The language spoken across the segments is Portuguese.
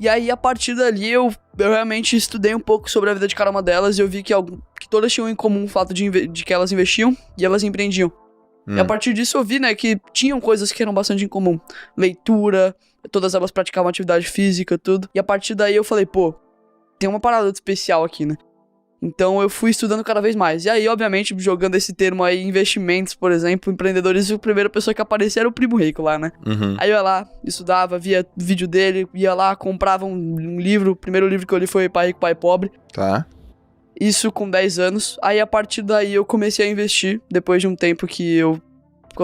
E aí, a partir dali, eu realmente estudei um pouco sobre a vida de cada uma delas e eu vi que todas tinham em comum o fato de que elas investiam e elas empreendiam. E a partir disso eu vi, né, que tinham coisas que eram bastante em comum. Leitura, todas elas praticavam atividade física, tudo. E a partir daí eu falei, pô, tem uma parada especial aqui, né? Então eu fui estudando cada vez mais. E aí, obviamente, jogando esse termo aí, investimentos, por exemplo, empreendedorismo, a primeira pessoa que aparecia era o Primo Rico lá, né? Aí eu ia lá, estudava, via vídeo dele, ia lá, comprava um livro. O primeiro livro que eu li foi Pai Rico, Pai Pobre. Tá. Isso com 10 anos. Aí, a partir daí, eu comecei a investir, depois de um tempo que eu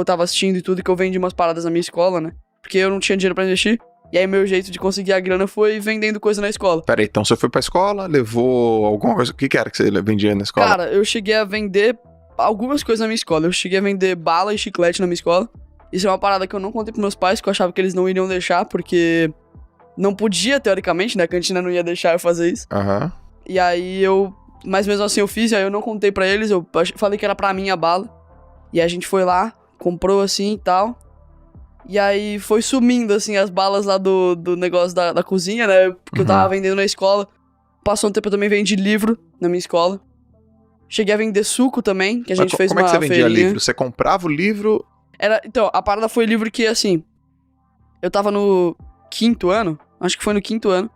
tava assistindo e tudo, que eu vendi umas paradas na minha escola, né? Porque eu não tinha dinheiro pra investir. E aí, meu jeito de conseguir a grana foi vendendo coisa na escola. Peraí, então você foi pra escola, levou alguma coisa... O que era que você vendia na escola? Cara, eu cheguei a vender algumas coisas na minha escola. Eu cheguei a vender bala e chiclete na minha escola. Isso é uma parada que eu não contei pros meus pais, que eu achava que eles não iriam deixar, porque não podia, teoricamente, né? A cantina não ia deixar eu fazer isso. E aí mas mesmo assim eu fiz, aí eu não contei pra eles, eu falei que era pra mim a bala. E a gente foi lá, comprou assim e tal. E aí foi sumindo, assim, as balas lá do negócio da cozinha, né? Porque eu tava vendendo na escola. Passou um tempo, eu também vendi livro na minha escola. Cheguei a vender suco também, que a gente fez uma feirinha. Como é que você vendia livro? Você comprava o livro? Então, a parada foi livro que, assim... Eu tava no 5º ano, acho que foi no 5º ano.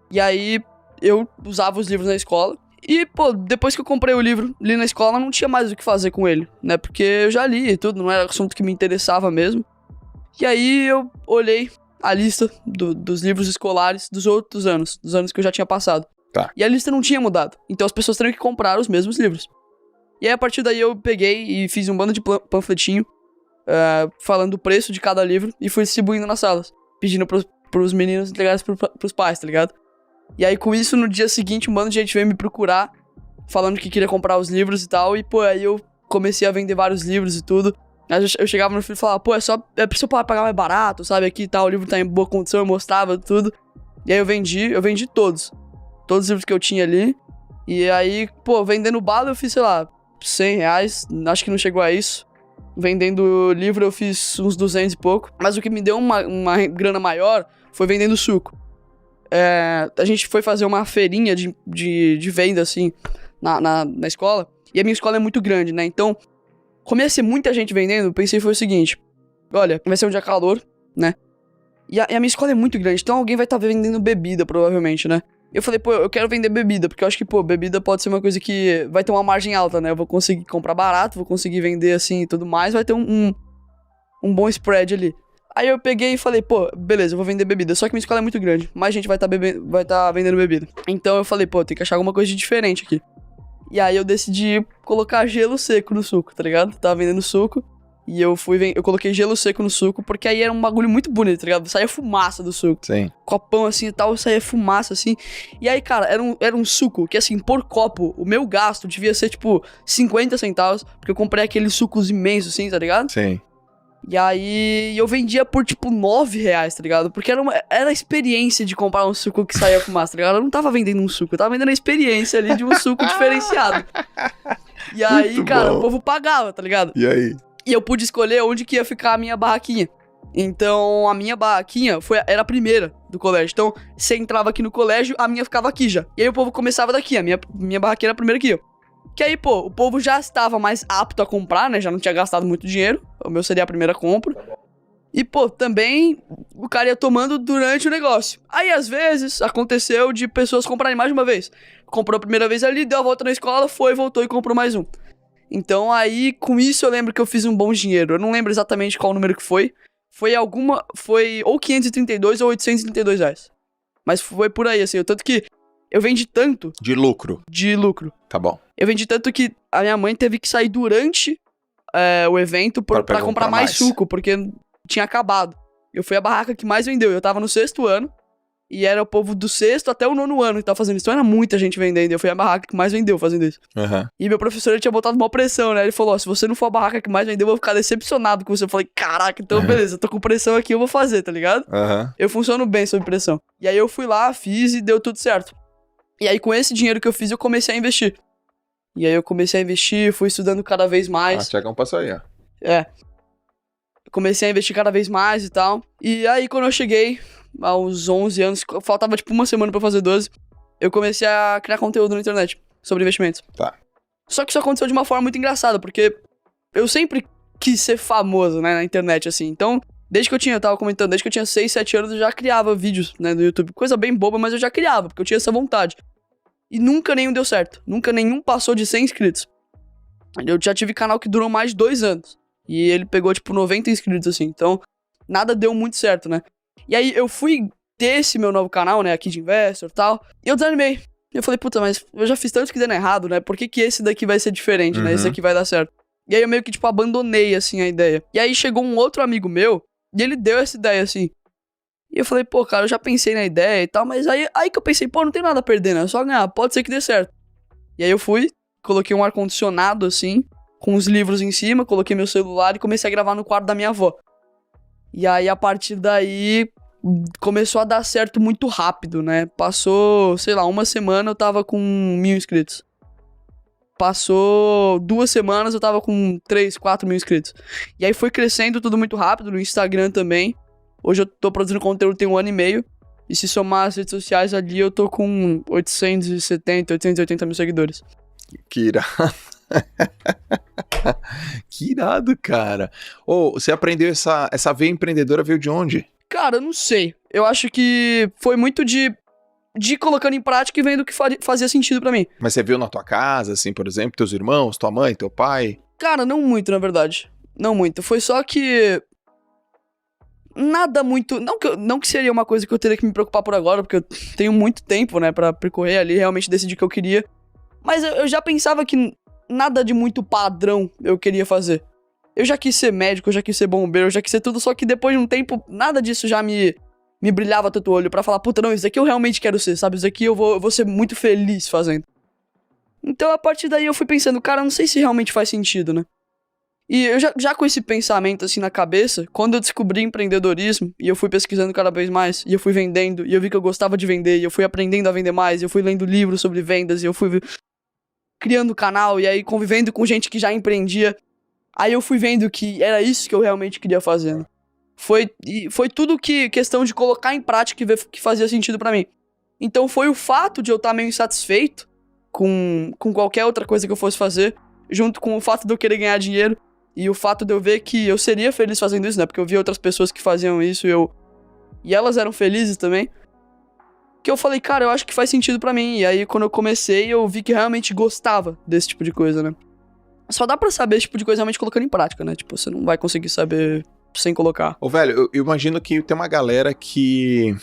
E aí, eu usava os livros na escola. E, pô, depois que eu comprei o livro, li na escola, não tinha mais o que fazer com ele, né? Porque eu já li e tudo, não era assunto que me interessava mesmo. E aí eu olhei a lista dos livros escolares dos outros anos, dos anos que eu já tinha passado. Tá. E a lista não tinha mudado. Então as pessoas teriam que comprar os mesmos livros. E aí a partir daí eu peguei e fiz um bando de panfletinho falando o preço de cada livro e fui distribuindo nas salas, pedindo pros meninos entregarem pros pais, tá ligado? E aí com isso, no dia seguinte, um bando de gente veio me procurar, falando que queria comprar os livros e tal. E pô, aí eu comecei a vender vários livros e tudo. Eu chegava no filho e falava, pô, é pro seu pai pagar mais barato, sabe? Aqui tá, o livro tá em boa condição, eu mostrava tudo. E aí eu vendi todos os livros que eu tinha ali. E aí, pô, vendendo bala eu fiz, sei lá, R$100, acho que não chegou a isso. Vendendo livro eu fiz uns 200 e pouco. Mas o que me deu uma grana maior foi vendendo suco. A gente foi fazer uma feirinha de venda, assim, na escola. E a minha escola é muito grande, né? Então... Como ia ser muita gente vendendo, eu pensei foi o seguinte. Olha, vai ser um dia calor, né? E a minha escola é muito grande, então alguém vai estar vendendo bebida, provavelmente, né? Eu falei, pô, eu quero vender bebida, porque eu acho que, pô, bebida pode ser uma coisa que vai ter uma margem alta, né? Eu vou conseguir comprar barato, vou conseguir vender assim e tudo mais, vai ter um bom spread ali. Aí eu peguei e falei, pô, beleza, eu vou vender bebida. Só que minha escola é muito grande, mais gente vai estar vendendo bebida. Então eu falei, pô, tem que achar alguma coisa de diferente aqui. E aí eu decidi colocar gelo seco no suco, tá ligado? Tava vendendo suco. E eu coloquei gelo seco no suco, porque aí era um bagulho muito bonito, tá ligado? Saía fumaça do suco. Sim. Copão assim e tal, saía fumaça assim. E aí, cara, era um suco que, assim, por copo, o meu gasto devia ser, tipo, 50 centavos. Porque eu comprei aqueles sucos imensos, assim, tá ligado? Sim. E aí eu vendia por, tipo, R$9, tá ligado? Porque era a experiência de comprar um suco que saía fumaça, tá ligado? Eu não tava vendendo um suco, eu tava vendendo a experiência ali de um suco diferenciado. E aí, muito cara, bom. O povo pagava, tá ligado? E aí? E eu pude escolher onde que ia ficar a minha barraquinha. Então, a minha barraquinha era a primeira do colégio. Então, você entrava aqui no colégio, a minha ficava aqui já. E aí o povo começava daqui, a minha barraquinha era a primeira aqui, ó. Que aí, pô, o povo já estava mais apto a comprar, né? Já não tinha gastado muito dinheiro. O meu seria a primeira compra. E, pô, também o cara ia tomando durante o negócio. Aí, às vezes, aconteceu de pessoas comprarem mais de uma vez. Comprou a primeira vez ali, deu a volta na escola, voltou e comprou mais um. Então, aí, com isso, eu lembro que eu fiz um bom dinheiro. Eu não lembro exatamente qual número que foi. Foi ou 532 ou R$832. Mas foi por aí, assim. Tanto que eu vendi tanto... De lucro. Tá bom. Eu vendi tanto que a minha mãe teve que sair durante o evento pra comprar mais suco, porque tinha acabado. Eu fui a barraca que mais vendeu. Eu tava no 6º ano, e era o povo do 6º até o 9º ano que tava fazendo isso. Então era muita gente vendendo. Eu fui a barraca que mais vendeu fazendo isso. E meu professor ele tinha botado uma pressão, né? Ele falou, ó, se você não for a barraca que mais vendeu, eu vou ficar decepcionado com você. Eu falei, caraca, então beleza, eu tô com pressão aqui, eu vou fazer, tá ligado? Eu funciono bem sob pressão. E aí eu fui lá, fiz e deu tudo certo. E aí com esse dinheiro que eu fiz, eu comecei a investir. E aí eu comecei a investir, fui estudando cada vez mais. Ah, Tiagão passou aí, ó. Eu comecei a investir cada vez mais e tal. E aí quando eu cheguei aos 11 anos, faltava tipo uma semana pra eu fazer 12, eu comecei a criar conteúdo na internet sobre investimentos. Tá. Só que isso aconteceu de uma forma muito engraçada, porque eu sempre quis ser famoso, né, na internet, assim. Então, eu tava comentando, desde que eu tinha 6, 7 anos, eu já criava vídeos, né, no YouTube. Coisa bem boba, mas eu já criava, porque eu tinha essa vontade. E nunca nenhum deu certo. Nunca nenhum passou de 100 inscritos. Eu já tive canal que durou mais de 2 anos. E ele pegou, tipo, 90 inscritos, assim. Então, nada deu muito certo, né? E aí, eu fui ter esse meu novo canal, né, aqui de Investor e tal, e eu desanimei. Eu falei, puta, mas eu já fiz tanto que dando errado, né? Por que que esse daqui vai ser diferente, né? Esse aqui vai dar certo. E aí, eu meio que, tipo, abandonei, assim, a ideia. E aí, chegou um outro amigo meu, e ele deu essa ideia, assim. E eu falei, pô, cara, eu já pensei na ideia e tal, mas aí que eu pensei, pô, não tem nada a perder, né? É só ganhar, pode ser que dê certo. E aí eu fui, coloquei um ar-condicionado, assim, com os livros em cima, coloquei meu celular e comecei a gravar no quarto da minha avó. E aí, a partir daí, começou a dar certo muito rápido, né? Passou, sei lá, uma semana eu tava com 1.000 inscritos. Passou 2 semanas eu tava com 3, 4 mil inscritos. E aí foi crescendo tudo muito rápido, no Instagram também. Hoje eu tô produzindo conteúdo tem 1 ano e meio. E se somar as redes sociais ali, eu tô com 870, 880 mil seguidores. Que irado. Que irado, cara. Você aprendeu essa veia empreendedora, veio de onde? Cara, eu não sei. Eu acho que foi muito de colocando em prática e vendo o que fazia sentido pra mim. Mas você viu na tua casa, assim, por exemplo, teus irmãos, tua mãe, teu pai? Cara, não muito, na verdade. Não muito. Foi só que... Nada muito... Não que seria uma coisa que eu teria que me preocupar por agora, porque eu tenho muito tempo, né, pra percorrer ali, realmente decidir o que eu queria. Mas eu já pensava que nada de muito padrão eu queria fazer. Eu já quis ser médico, eu já quis ser bombeiro, eu já quis ser tudo, só que depois de um tempo, nada disso já me brilhava tanto o olho pra falar, puta, não, isso aqui eu realmente quero ser, sabe? Isso aqui eu vou ser muito feliz fazendo. Então, a partir daí eu fui pensando, cara, não sei se realmente faz sentido, né? E eu já com esse pensamento assim na cabeça, quando eu descobri empreendedorismo, e eu fui pesquisando cada vez mais, e eu fui vendendo, e eu vi que eu gostava de vender, e eu fui aprendendo a vender mais, e eu fui lendo livros sobre vendas, e eu fui criando canal, e aí convivendo com gente que já empreendia, aí eu fui vendo que era isso que eu realmente queria fazer, né? Foi tudo questão de colocar em prática e ver que fazia sentido pra mim. Então foi o fato de eu estar meio insatisfeito com qualquer outra coisa que eu fosse fazer, junto com o fato de eu querer ganhar dinheiro, e o fato de eu ver que eu seria feliz fazendo isso, né? Porque eu via outras pessoas que faziam isso e elas eram felizes também. Que eu falei, cara, eu acho que faz sentido pra mim. E aí, quando eu comecei, eu vi que realmente gostava desse tipo de coisa, né? Só dá pra saber esse tipo de coisa realmente colocando em prática, né? Tipo, você não vai conseguir saber sem colocar. Velho, eu imagino que tem uma galera que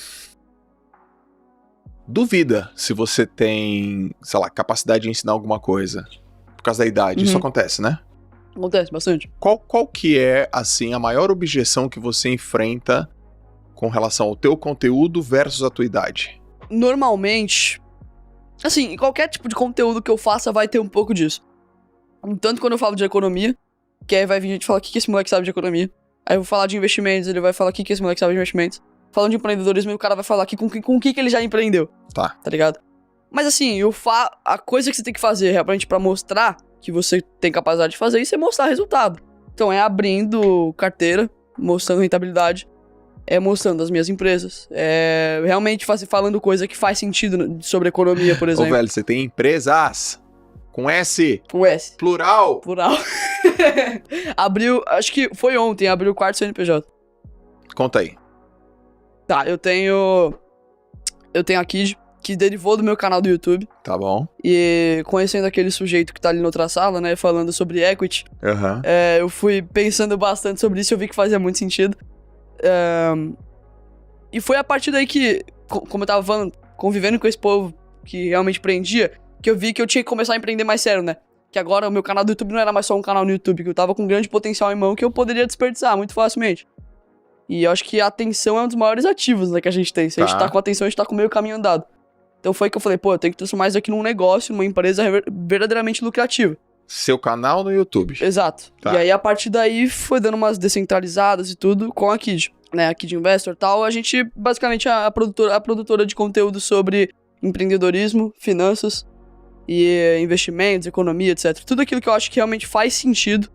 duvida se você tem, sei lá, capacidade de ensinar alguma coisa. Por causa da idade. Isso acontece, né? Acontece bastante. Qual que é, assim, a maior objeção que você enfrenta com relação ao teu conteúdo versus a tua idade? Normalmente, assim, qualquer tipo de conteúdo que eu faça vai ter um pouco disso. Tanto quando eu falo de economia, que aí vai vir gente falar o que esse moleque sabe de economia. Aí eu vou falar de investimentos, ele vai falar o que esse moleque sabe de investimentos. Falando de empreendedorismo, o cara vai falar aqui com o que ele já empreendeu. Tá ligado? Mas assim, a coisa que você tem que fazer realmente pra mostrar que você tem capacidade de fazer isso é mostrar resultado. Então é abrindo carteira, mostrando rentabilidade, é mostrando as minhas empresas, é realmente falando coisa que faz sentido sobre economia, por exemplo. Velho, você tem empresas com S. Com S. Plural. Abriu, acho que foi ontem, abriu o quarto CNPJ. Conta aí. Tá, eu tenho a Kid, que derivou do meu canal do YouTube. Tá bom. E conhecendo aquele sujeito que tá ali na outra sala, né, falando sobre equity, eu fui pensando bastante sobre isso e eu vi que fazia muito sentido. E foi a partir daí que, como eu tava falando, convivendo com esse povo que realmente empreendia, que eu vi que eu tinha que começar a empreender mais sério, né? Que agora o meu canal do YouTube não era mais só um canal no YouTube, que eu tava com um grande potencial em mão que eu poderia desperdiçar muito facilmente. E eu acho que a atenção é um dos maiores ativos, né, que a gente tem. Se a gente tá com atenção, a gente tá com o meio caminho andado. Então foi que eu falei, pô, eu tenho que transformar isso aqui num negócio, numa empresa verdadeiramente lucrativa. Seu canal no YouTube. Exato. Tá. E aí, a partir daí, foi dando umas descentralizadas e tudo com a Kid, né? A Kid Investor e tal. A gente, basicamente, a produtora de conteúdo sobre empreendedorismo, finanças e investimentos, economia, etc. Tudo aquilo que eu acho que realmente faz sentido